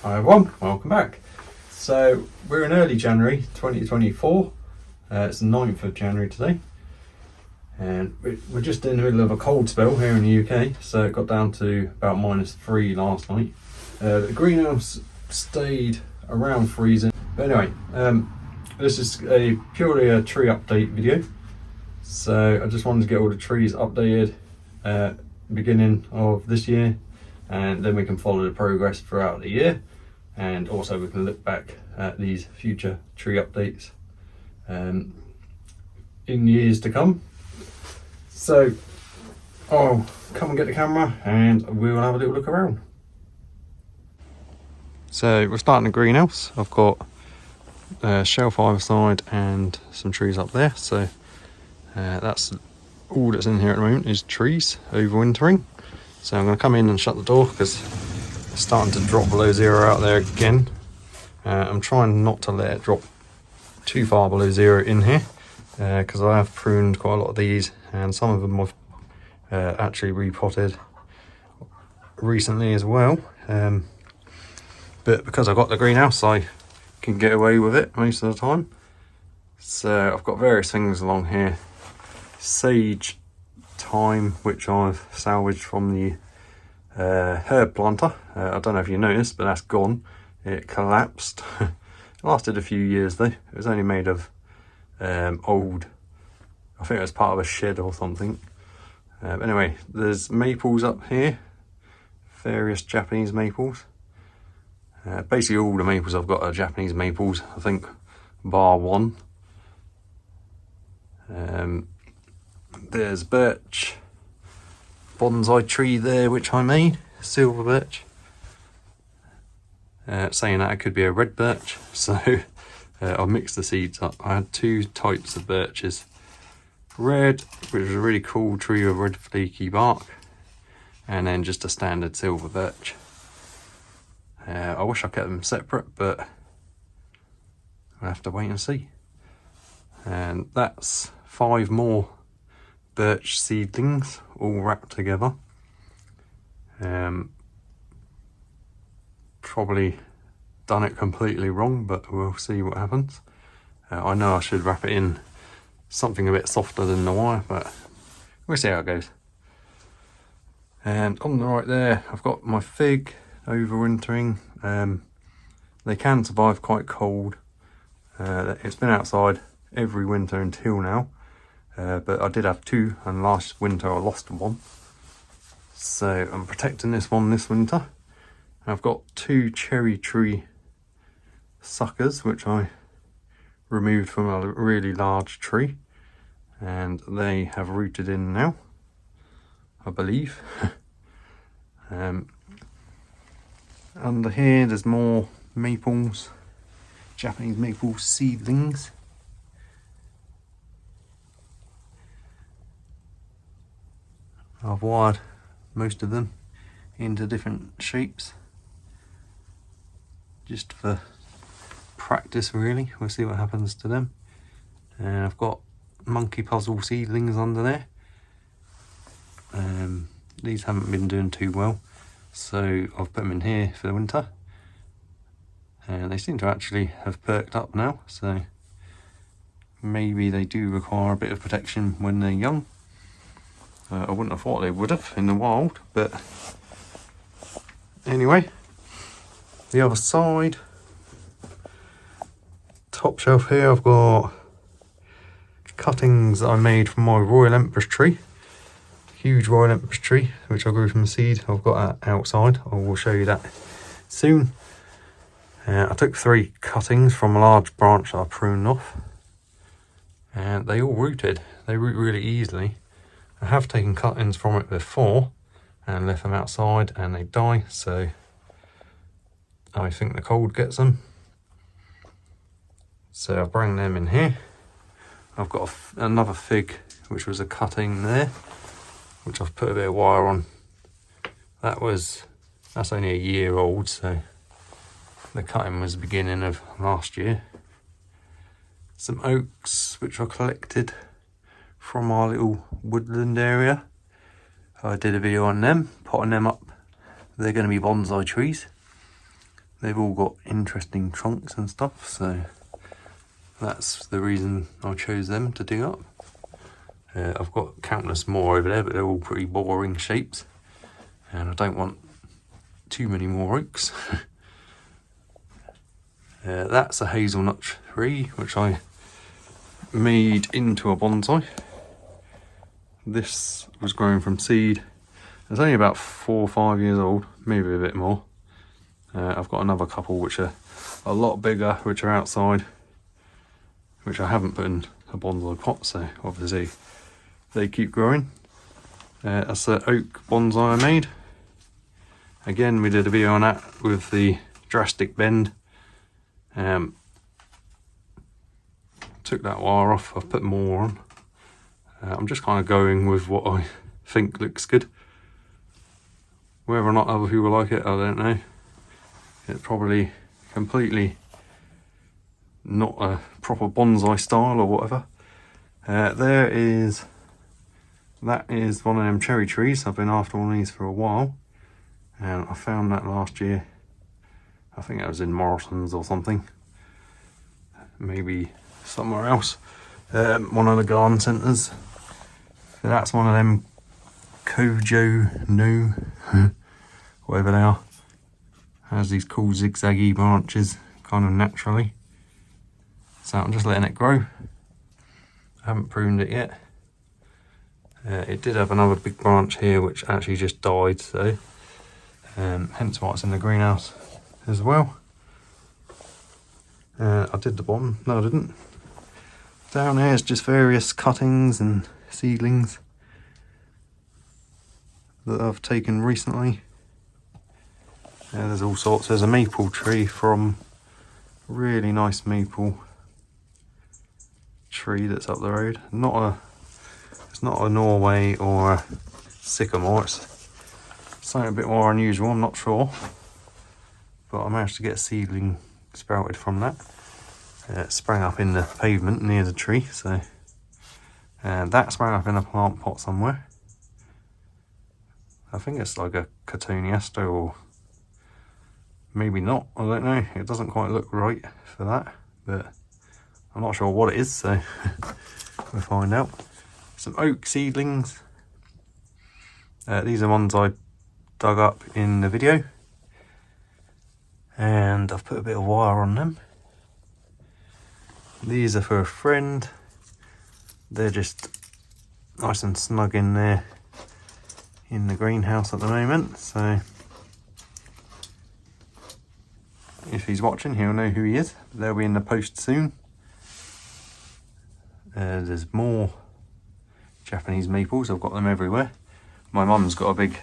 Hi everyone, welcome back. So we're in early January 2024, it's the 9th of January today, and we're just in the middle of a cold spell here in the UK, so it got down to about -3 last night. The greenhouse stayed around freezing, but anyway, this is purely a tree update video, so I just wanted to get all the trees updated beginning of this year, and then we can follow the progress throughout the year, and also we can look back at these future tree updates in years to come. So I'll come and get the camera and we'll have a little look around. So we're starting the greenhouse. I've got a shelf either side and some trees up there, so that's all that's in here at the moment is trees, overwintering. So I'm going to come in and shut the door because it's starting to drop below zero out there again. I'm trying not to let it drop too far below zero in here because I have pruned quite a lot of these, and some of them I've actually repotted recently as well. But because I've got the greenhouse, I can get away with it most of the time. So I've got various things along here. Sage, thyme, which I've salvaged from the herb planter. I don't know if you noticed, but that's gone. It collapsed. It lasted a few years though. It was only made of old, I think it was part of a shed or something. Anyway, there's maples up here, various Japanese maples. Basically all the maples I've got are Japanese maples, I think, bar one. There's birch bonsai tree there which I made, silver birch. Saying that, it could be a red birch, so I'll mix the seeds up. I had two types of birches. Red, which is a really cool tree with red flaky bark, and then just a standard silver birch. I wish I kept them separate, but I'll have to wait and see. And that's 5 more birch seedlings all wrapped together. Probably done it completely wrong, but we'll see what happens. I know I should wrap it in something a bit softer than the wire, but we'll see how it goes. And on the right there, I've got my fig overwintering. They can survive quite cold. It's been outside every winter until now, but I did have 2, and last winter I lost 1. So I'm protecting this one this winter. I've got 2 cherry tree suckers which I removed from a really large tree, and they have rooted in now, I believe. Under here there's more maples, Japanese maple seedlings. I've wired most of them into different shapes just for practice really. We'll see what happens to them. And I've got monkey puzzle seedlings under there. These haven't been doing too well, so I've put them in here for the winter, and they seem to actually have perked up now, so maybe they do require a bit of protection when they're young. I wouldn't have thought they would have in the wild, but anyway, the other side, top shelf here, I've got cuttings that I made from my Royal Empress tree. Huge Royal Empress tree, which I grew from seed. I've got that outside. I will show you that soon. I took 3 cuttings from a large branch that I pruned off, and they all rooted. They root really easily. I have taken cuttings from it before and left them outside and they die, so I think the cold gets them. So I'll bring them in here. I've got another fig which was a cutting there, which I've put a bit of wire on. That's only a year old, so the cutting was the beginning of last year. Some oaks which I collected from our little woodland area. I did a video on them, potting them up. They're going to be bonsai trees. they've all got interesting trunks and stuff, so that's the reason I chose them to dig up. I've got countless more over there, but they're all pretty boring shapes, and I don't want too many more oaks. That's a hazelnut tree which I made into a bonsai. This was grown from seed. It's only about 4 or 5 years old, maybe a bit more. I've got another couple which are a lot bigger, which are outside, which I haven't put in a bonsai pot, so obviously they keep growing. That's the oak bonsai I made. Again, we did a video on that with the drastic bend. Took that wire off, I've put more on. I'm just kind of going with what I think looks good. Whether or not other people like it, I don't know. It's probably completely not a proper bonsai style or whatever. That is one of them cherry trees. I've been after one of these for a while, and I found that last year. I think it was in Morrison's or something, maybe somewhere else. One of the garden centres. That's one of them Kojo no, whatever they are. Has these cool zigzaggy branches kind of naturally. So I'm just letting it grow. I haven't pruned it yet. It did have another big branch here which actually just died, so hence why it's in the greenhouse as well. I did the bottom. No, I didn't. Down here is just various cuttings and seedlings that I've taken recently. There's all sorts. There's a maple tree from really nice maple tree that's up the road. It's not a Norway or a sycamore. It's something a bit more unusual. I'm not sure, but I managed to get a seedling sprouted from that. It sprang up in the pavement near the tree, so that sprang up in a plant pot somewhere. I think it's like a Cotoneaster, or maybe not, I don't know. It doesn't quite look right for that, but I'm not sure what it is, so we'll find out. Some oak seedlings. These are ones I dug up in the video, and I've put a bit of wire on them. These are for a friend. They're just nice and snug in there in the greenhouse at the moment, so if he's watching, he'll know who he is. They'll be in the post soon. There's more Japanese maples. I've got them everywhere. My mum's got a big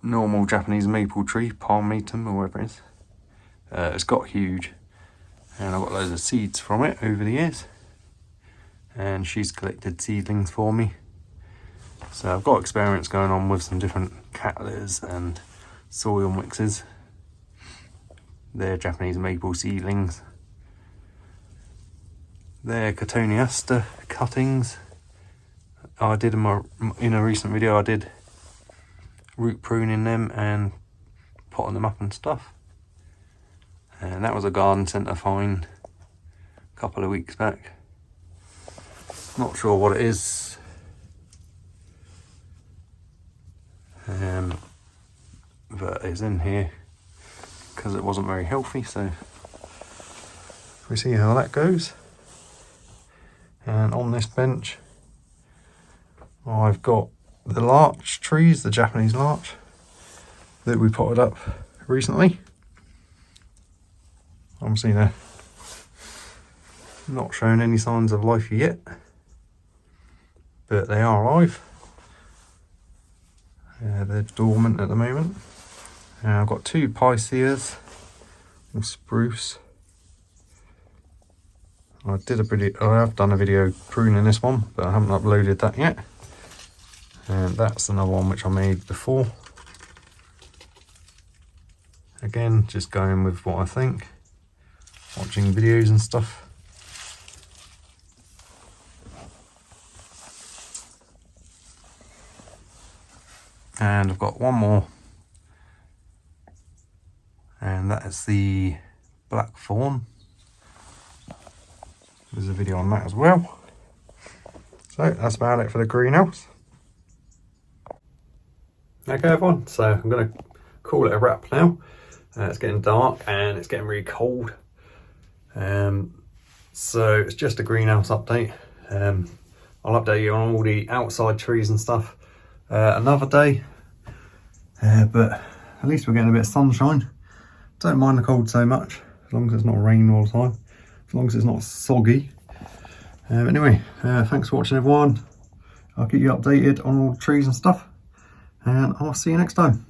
normal Japanese maple tree, palmatum or whatever it is. It's got huge, and I've got loads of seeds from it over the years, and she's collected seedlings for me. So I've got experience going on with some different cattlers and soil mixes. They're Japanese maple seedlings. They're Cotoneaster cuttings. I did in a recent video, I did root pruning them and potting them up and stuff. And that was a garden centre find a couple of weeks back. Not sure what it is. But it's in here because it wasn't very healthy, so we see how that goes. And on this bench I've got the larch trees, the Japanese larch that we potted up recently. Obviously they're not showing any signs of life yet, but they are alive. They're dormant at the moment. I've got 2 Piceas and spruce. I have done a video pruning this one, but I haven't uploaded that yet. And that's another one which I made before. Again, just going with what I think, watching videos and stuff. And I've got one more and that is the blackthorn. There's a video on that as well. So that's about it for the greenhouse. Okay everyone, so I'm going to call it a wrap now. It's getting dark and it's getting really cold. So it's just a greenhouse update. I'll update you on all the outside trees and stuff another day. But at least we're getting a bit of sunshine. Don't mind the cold so much, as long as it's not raining all the time. As long as it's not soggy. Anyway, thanks for watching everyone. I'll keep you updated on all the trees and stuff. And I'll see you next time.